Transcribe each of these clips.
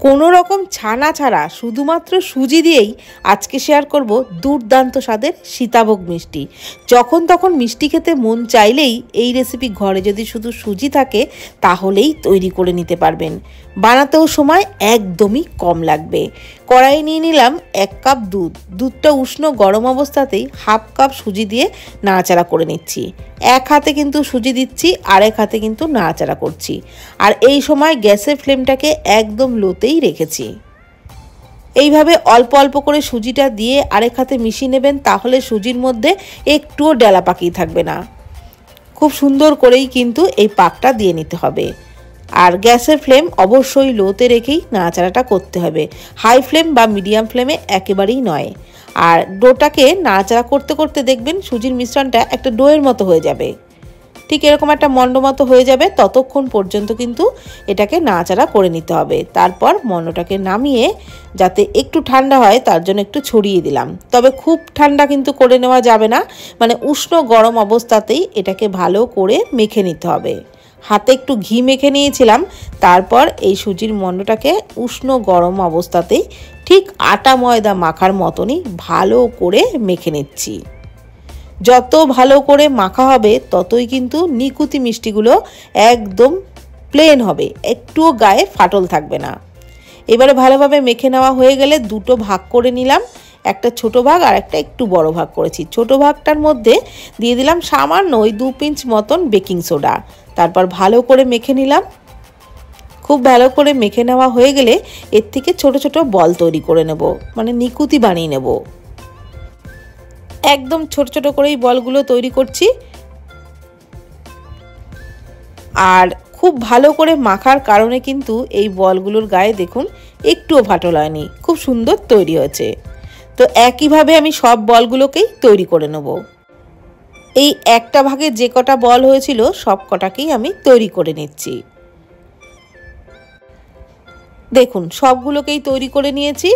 কোনো রকম ছানা ছাড়া শুধুমাত্র সুজি দিয়েই আজকে শেয়ার করব দুর্দান্ত স্বাদের সীতাভোগ মিষ্টি। যখন তখন মিষ্টি খেতে মন চাইলেই এই রেসিপি ঘরে যদি শুধু সুজি থাকে তাহলেই তৈরি করে নিতে পারবেন। বানাতেও সময় একদমই কম লাগবে। কড়াই নিয়ে নিলাম 1 কাপ দুধ। দুধটা উষ্ণ গরম অবস্থাতেই হাফ কাপ সুজি দিয়ে নাড়াচাড়া করে নিচ্ছি। এক হাতে কিন্তু সুজি দিচ্ছি, আরেক হাতে কিন্তু নাড়াচাড়া করছি। আর এই সময় গ্যাসের ফ্লেমটাকে একদম লোতেই রেখেছি। এইভাবে অল্প অল্প করে সুজিটা দিয়ে আরেক হাতে মিশিয়ে নেবেন, তাহলে সুজির মধ্যে একটুও ডেলা পাকিয়ে থাকবে না। খুব সুন্দর করেই কিন্তু এই পাকটা দিয়ে নিতে হবে। আর গ্যাসের ফ্লেম অবশ্যই লোতে রেখেই নাড়াচাড়াটা করতে হবে, হাই ফ্লেম বা মিডিয়াম ফ্লেমে একেবারেই নয়। আর ডোটাকে নাড়াচাড়া করতে করতে দেখবেন সুজির মিশ্রণটা একটা ডোয়ের মতো হয়ে যাবে, ঠিক এরকম একটা মন্ড মতো হয়ে যাবে। ততক্ষণ পর্যন্ত কিন্তু এটাকে নাড়াচাড়া করে নিতে হবে। তারপর মন্ডটাকে নামিয়ে যাতে একটু ঠান্ডা হয় তার জন্য একটু ছড়িয়ে দিলাম। তবে খুব ঠান্ডা কিন্তু করে নেওয়া যাবে না, মানে উষ্ণ গরম অবস্থাতেই এটাকে ভালো করে মেখে নিতে হবে। হাতে একটু ঘি মেখে নিয়েছিলাম। তারপর এই সুজির মন্ডটাকে উষ্ণ গরম অবস্থাতেই ঠিক আটা ময়দা মাখার মতনই ভালো করে মেখে নিচ্ছি। যত ভালো করে মাখা হবে ততই কিন্তু নিকুতি মিষ্টিগুলো একদম প্লেন হবে, একটুও গায়ে ফাটল থাকবে না। এবারে ভালোভাবে মেখে নেওয়া হয়ে গেলে দুটো ভাগ করে নিলাম, একটা ছোট ভাগ আর একটা একটু বড় ভাগ করেছি। ছোট ভাগটার মধ্যে দিয়ে দিলাম সামান্য ওই 2 পিঞ্চ মতন বেকিং সোডা। তারপর ভালো করে মেখে নিলাম। খুব ভালো করে মেখে নেওয়া হয়ে গেলে এর থেকে ছোট ছোট বল তৈরি করে নেব, মানে নিকুতি বানিয়ে নেব। একদম ছোট ছোট করেই বলগুলো তৈরি করছি। আর খুব ভালো করে মাখার কারণে কিন্তু এই বলগুলোর গায়ে দেখুন একটুও ফাটল হয়নি, খুব সুন্দর তৈরি হয়েছে। তো একইভাবে আমি সব বলগুলোকেই তৈরি করে নেব। এই একটা ভাগে যে কটা বল হয়েছিল সব কটাকেই আমি তৈরি করে নিচ্ছি। দেখুন সবগুলোকেই তৈরি করে নিয়েছি।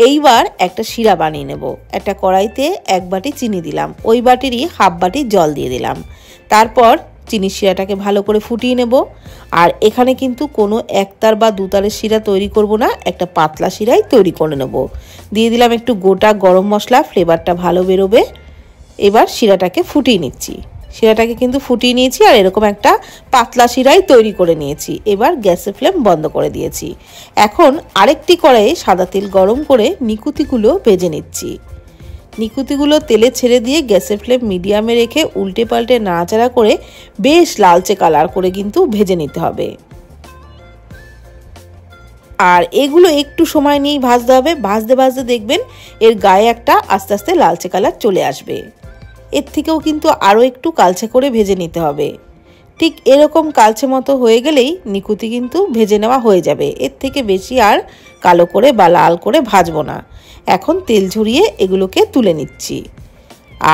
এইবার একটা শিরা বানিয়ে নেব। একটা কড়াইতে 1 বাটি চিনি দিলাম, ওই বাটিরই হাফ বাটি জল দিয়ে দিলাম। তারপর চিনির শিরাটাকে ভালো করে ফুটিয়ে নেব। আর এখানে কিন্তু কোনো একতার বা দুতারের শিরা তৈরি করব না, একটা পাতলা শিরাই তৈরি করে নেব। দিয়ে দিলাম একটু গোটা গরম মশলা, ফ্লেভারটা ভালো বেরোবে। এবার শিরাটাকে ফুটিয়ে নিচ্ছি। শিরাটাকে কিন্তু ফুটিয়ে নিয়েছি আর এরকম একটা পাতলা শিরাই তৈরি করে নিয়েছি। এবার গ্যাসের ফ্লেম বন্ধ করে দিয়েছি। এখন আরেকটি কড়াইয়ে সাদা তেল গরম করে নিকুতিগুলো ভেজে নিচ্ছি। নিকুতিগুলো তেলে ছেড়ে দিয়ে গ্যাসের ফ্লেম মিডিয়ামে রেখে উল্টে পাল্টে নাড়াচাড়া করে বেশ লালচে কালার করে কিন্তু ভেজে নিতে হবে। আর এগুলো একটু সময় নিয়েই ভাজতে হবে। ভাজতে ভাজতে দেখবেন এর গায়ে একটা আস্তে আস্তে লালচে কালার চলে আসবে। এর থেকেও কিন্তু আরও একটু কালচে করে ভেজে নিতে হবে। ঠিক এরকম কালচে মতো হয়ে গেলেই নিকুতি কিন্তু ভেজে নেওয়া হয়ে যাবে। এর থেকে বেশি আর কালো করে বা লাল করে ভাজবো না। এখন তেল ঝরিয়ে এগুলোকে তুলে নিচ্ছি।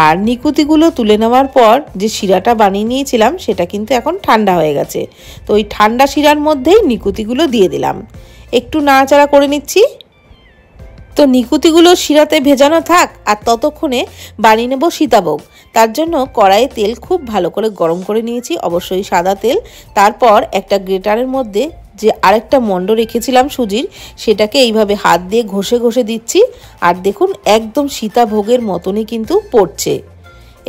আর নিকুতিগুলো তুলে নেওয়ার পর যে শিরাটা বানিয়ে নিয়েছিলাম সেটা কিন্তু এখন ঠান্ডা হয়ে গেছে। তো ওই ঠান্ডা শিরার মধ্যেই নিকুতিগুলো দিয়ে দিলাম, একটু নাড়াচাড়া করে নিচ্ছি। তো নিকুতিগুলো শিরাতে ভেজানো থাক, আর ততক্ষণে বানিয়ে নেব সীতাভোগ। তার জন্য কড়াইয়ে তেল খুব ভালো করে গরম করে নিয়েছি, অবশ্যই সাদা তেল। তারপর একটা গ্রেটারের মধ্যে যে আরেকটা মন্ড রেখেছিলাম সুজির, সেটাকে এইভাবে হাত দিয়ে ঘষে ঘষে দিচ্ছি। আর দেখুন একদম সীতাভোগের মতনই কিন্তু পড়ছে।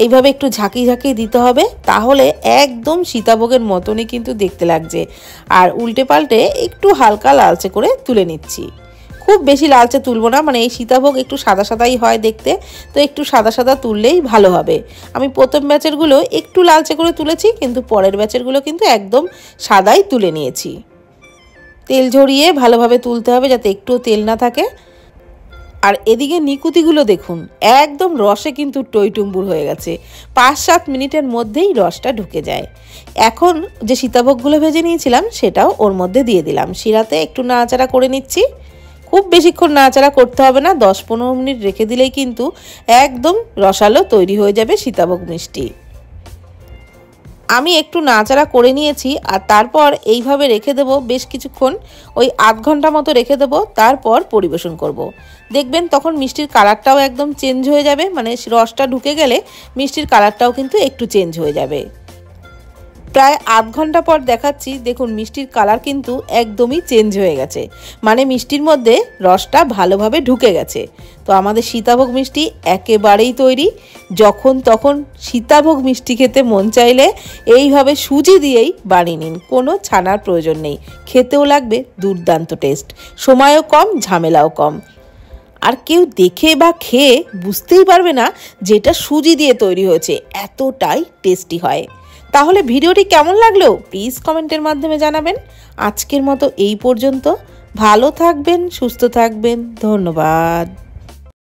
এইভাবে একটু ঝাঁকিয়ে ঝাঁকিয়ে দিতে হবে, তাহলে একদম সীতাভোগের মতনই কিন্তু দেখতে লাগছে। আর উল্টে পাল্টে একটু হালকা লালচে করে তুলে নিচ্ছি। খুব বেশি লালচে তুলব না, মানে এই সীতাভোগ একটু সাদা সাদাই হয় দেখতে, তো একটু সাদা সাদা তুললেই ভালো হবে। আমি প্রথম ব্যাচেরগুলো একটু লালচে করে তুলেছি, কিন্তু পরের ব্যাচেরগুলো কিন্তু একদম সাদাই তুলে নিয়েছি। তেল ঝরিয়ে ভালোভাবে তুলতে হবে যাতে একটুও তেল না থাকে। আর এদিকে নিকুতিগুলো দেখুন একদম রসে কিন্তু টইটুম্বুর হয়ে গেছে। 5-7 মিনিটের মধ্যেই রসটা ঢুকে যায়। এখন যে সীতাভোগগুলো ভেজে নিয়েছিলাম সেটাও ওর মধ্যে দিয়ে দিলাম। শিরাতে একটু নাড়াচাড়া করে নিচ্ছি। খুব বেশিক্ষণ নাড়াচাড়া করতে হবে না, 10-15 মিনিট রেখে দিলেই কিন্তু একদম রসালো তৈরি হয়ে যাবে সীতাভোগ মিষ্টি। আমি একটু নাড়াচাড়া করে নিয়েছি। আর তারপর এইভাবে রেখে দেবো বেশ কিছুক্ষণ, ওই আধ ঘন্টা মতো রেখে দেবো। তারপর পরিবেশন করব। দেখবেন তখন মিষ্টির কালারটাও একদম চেঞ্জ হয়ে যাবে, মানে রসটা ঢুকে গেলে মিষ্টির কালারটাও কিন্তু একটু চেঞ্জ হয়ে যাবে। প্রায় আধ ঘন্টা পর দেখাচ্ছি, দেখুন মিষ্টির কালার কিন্তু একদমই চেঞ্জ হয়ে গেছে, মানে মিষ্টির মধ্যে রসটা ভালোভাবে ঢুকে গেছে। তো আমাদের সীতাভোগ মিষ্টি একেবারেই তৈরি। যখন তখন সীতাভোগ মিষ্টি খেতে মন চাইলে এইভাবে সুজি দিয়েই বানিয়ে নিন, কোনো ছানার প্রয়োজন নেই, খেতেও লাগবে দুর্দান্ত টেস্ট, সময়ও কম, ঝামেলাও কম। আর কেউ দেখে বা খেয়ে বুঝতেই পারবে না যে এটা সুজি দিয়ে তৈরি হয়েছে, এতটাই টেস্টি হয়। তাহলে ভিডিওটি কেমন লাগলো প্লিজ কমেন্টের মাধ্যমে জানাবেন। আজকের মতো এই পর্যন্ত, ভালো থাকবেন, সুস্থ থাকবেন, ধন্যবাদ।